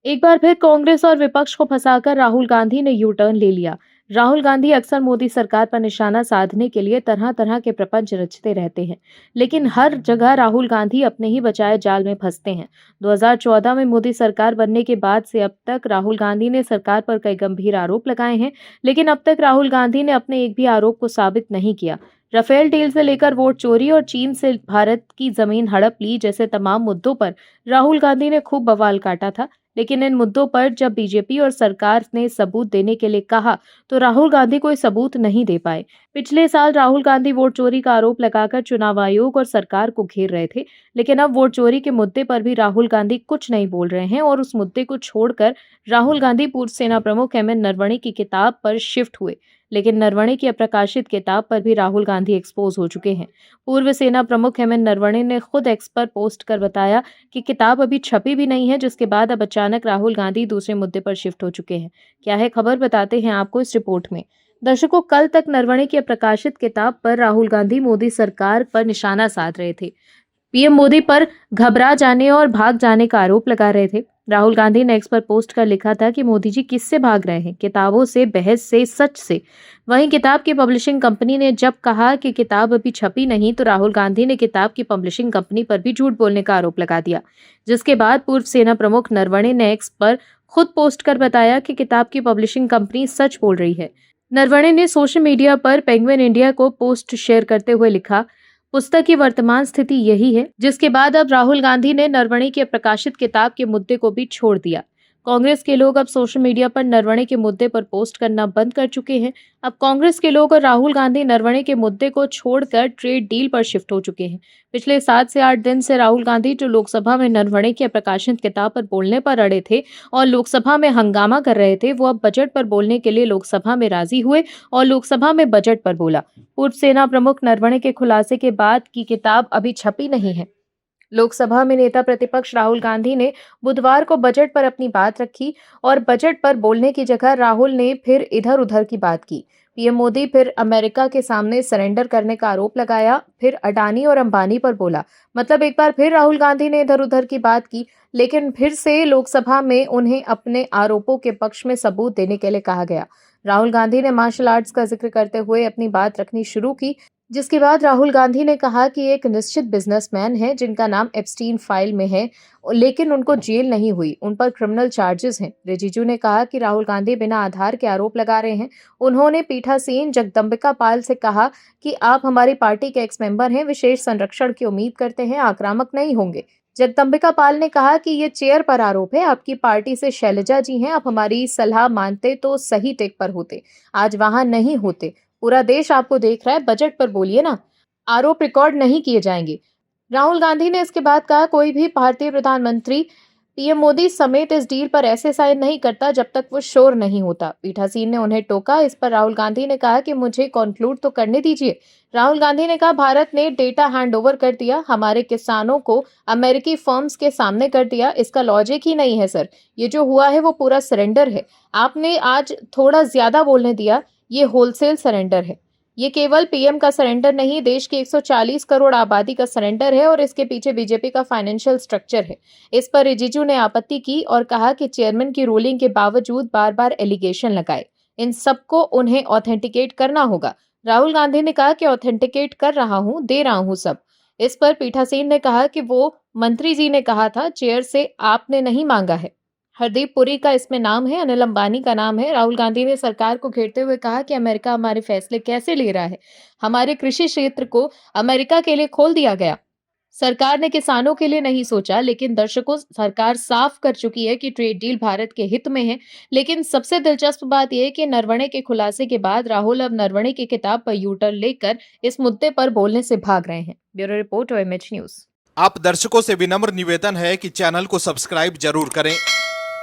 एक बार फिर कांग्रेस और विपक्ष को फंसाकर राहुल गांधी ने यू टर्न ले लिया। राहुल गांधी अक्सर मोदी सरकार पर निशाना साधने के लिए तरह तरह के प्रपंच रचते रहते हैं, लेकिन हर जगह राहुल गांधी अपने ही बचाए जाल में फंसते हैं। 2014 में मोदी सरकार बनने के बाद से अब तक राहुल गांधी ने सरकार पर कई गंभीर आरोप लगाए हैं, लेकिन अब तक राहुल गांधी ने अपने एक भी आरोप को साबित नहीं किया। राफेल डील से लेकर वोट चोरी और चीन से भारत की जमीन हड़प ली जैसे तमाम मुद्दों पर राहुल गांधी ने खूब बवाल काटा था। लेकिन इन मुद्दों पर जब बीजेपी और सरकार ने सबूत देने के लिए कहा, तो राहुल गांधी कोई सबूत नहीं दे पाए। पिछले साल राहुल गांधी वोट चोरी का आरोप लगाकर चुनाव आयोग और सरकार को घेर रहे थे, लेकिन अब वोट चोरी के मुद्दे पर भी राहुल गांधी कुछ नहीं बोल रहे हैं और उस मुद्दे को छोड़कर राहुल गांधी पूर्व सेना प्रमुख एम एन नरवणे की किताब पर शिफ्ट हुए। लेकिन नरवणे की अप्रकाशित किताब पर भी राहुल गांधी एक्सपोज हो चुके हैं। पूर्व सेना प्रमुख एम एन नरवणे ने खुद एक्स पर पोस्ट कर बताया कि किताब अभी छपी भी नहीं है, जिसके बाद अब अचानक राहुल गांधी दूसरे मुद्दे पर शिफ्ट हो चुके हैं। क्या है खबर, बताते हैं आपको इस रिपोर्ट में। दर्शकों, कल तक नरवणे की प्रकाशित किताब पर राहुल गांधी मोदी सरकार पर निशाना साध रहे थे। पीएम मोदी पर घबरा जाने और भाग जाने का आरोप लगा रहे थे। राहुल गांधी ने एक्स पर पोस्ट कर लिखा था कि मोदी जी किससे भाग रहे हैं, किताबों से, बहस से, सच से। वहीं किताब की पब्लिशिंग कंपनी ने जब कहा कि किताब अभी छपी नहीं, तो राहुल गांधी ने किताब की पब्लिशिंग कंपनी पर भी झूठ बोलने का आरोप लगा दिया, जिसके बाद पूर्व सेना प्रमुख नरवणे ने एक्स पर खुद पोस्ट कर बताया कि किताब की पब्लिशिंग कंपनी सच बोल रही है। नरवणे ने सोशल मीडिया पर पेंगुइन इंडिया को पोस्ट शेयर करते हुए लिखा, पुस्तक की वर्तमान स्थिति यही है। जिसके बाद अब राहुल गांधी ने नरवणे की प्रकाशित किताब के मुद्दे को भी छोड़ दिया। कांग्रेस के लोग अब सोशल मीडिया पर नरवणे के मुद्दे पर पोस्ट करना बंद कर चुके हैं। अब कांग्रेस के लोग और राहुल गांधी नरवणे के मुद्दे को छोड़कर ट्रेड डील पर शिफ्ट हो चुके हैं। पिछले 7 से 8 दिन से राहुल गांधी जो लोकसभा में नरवणे की प्रकाशित किताब पर बोलने पर अड़े थे और लोकसभा में हंगामा कर रहे थे, वो अब बजट पर बोलने के लिए लोकसभा में राजी हुए और लोकसभा में बजट पर बोला। पूर्व सेना प्रमुख नरवणे के खुलासे के बाद की किताब अभी छपी नहीं है। लोकसभा में नेता प्रतिपक्ष राहुल गांधी ने बुधवार को बजट पर अपनी बात रखी और बजट पर बोलने की जगह राहुल ने फिर इधर-उधर की बात की। पीएम मोदी फिर अमेरिका के सामने सरेंडर करने का आरोप लगाया, फिर अडानी और अंबानी पर बोला। मतलब एक बार फिर राहुल गांधी ने इधर-उधर की बात की, लेकिन फिर से लोकसभा में उन्हें अपने आरोपों के पक्ष में सबूत देने के लिए कहा गया। राहुल गांधी ने मार्शल आर्ट्स का जिक्र करते हुए अपनी बात रखनी शुरू की, जिसके बाद राहुल गांधी ने कहा कि एक निश्चित बिजनेसमैन है जिनका नाम एप्स्टीन फाइल में है, लेकिन उनको जेल नहीं हुई, उन पर क्रिमिनल चार्जेस हैं। रिजिजू ने कहा कि राहुल गांधी बिना आधार के आरोप लगा रहे हैं। उन्होंने पीठासीन जगदम्बिका पाल से कहा कि आप हमारी पार्टी के एक्स मेंबर हैं, विशेष संरक्षण की उम्मीद करते हैं, आक्रामक नहीं होंगे। जगदम्बिका पाल ने कहा कि ये चेयर पर आरोप है, आपकी पार्टी से शैलजा जी हैं, आप हमारी सलाह मानते तो सही टेक पर होते, आज वहां नहीं होते। पूरा देश आपको देख रहा है, बजट पर बोलिए ना, आरोप रिकॉर्ड नहीं किए जाएंगे। राहुल गांधी ने इसके बाद कहा, कोई भी भारतीय प्रधानमंत्री पीएम मोदी समेत इस डील पर ऐसे साइन नहीं करता जब तक वो श्योर नहीं होता। पीठासीन ने उन्हें टोका। इस पर राहुल गांधी ने कहा कि मुझे कॉन्क्लूड तो करने दीजिए। राहुल गांधी ने कहा, भारत ने डेटा हैंड ओवर कर दिया, हमारे किसानों को अमेरिकी फर्म्स के सामने कर दिया। इसका लॉजिक ही नहीं है सर, ये जो हुआ है वो पूरा सरेंडर है। आपने आज थोड़ा ज्यादा बोलने दिया, ये होलसेल सरेंडर है। ये केवल पीएम का सरेंडर नहीं, देश की 140 करोड़ आबादी का सरेंडर है और इसके पीछे बीजेपी का फाइनेंशियल स्ट्रक्चर है। इस पर रिजिजू ने आपत्ति की और कहा कि चेयरमैन की रूलिंग के बावजूद बार बार एलिगेशन लगाए, इन सबको उन्हें ऑथेंटिकेट करना होगा। राहुल गांधी ने कहा कि ऑथेंटिकेट कर रहा हूं, दे रहा हूं सब। इस पर पीठासीन ने कहा कि वो मंत्री जी ने कहा था, चेयर से आपने नहीं मांगा है। हरदीप पुरी का इसमें नाम है, अनिल अंबानी का नाम है। राहुल गांधी ने सरकार को घेरते हुए कहा कि अमेरिका हमारे फैसले कैसे ले रहा है, हमारे कृषि क्षेत्र को अमेरिका के लिए खोल दिया गया। सरकार ने किसानों के लिए नहीं सोचा, लेकिन दर्शकों, सरकार साफ कर चुकी है कि ट्रेड डील भारत के हित में है। लेकिन सबसे दिलचस्प बात यह है कि नरवणे के खुलासे के बाद राहुल अब नरवणे की किताब पर यू टर्न लेकर इस मुद्दे पर बोलने से भाग रहे हैं। Bureau report, OMH news. आप दर्शकों से विनम्र निवेदन है कि चैनल को सब्सक्राइब जरूर करें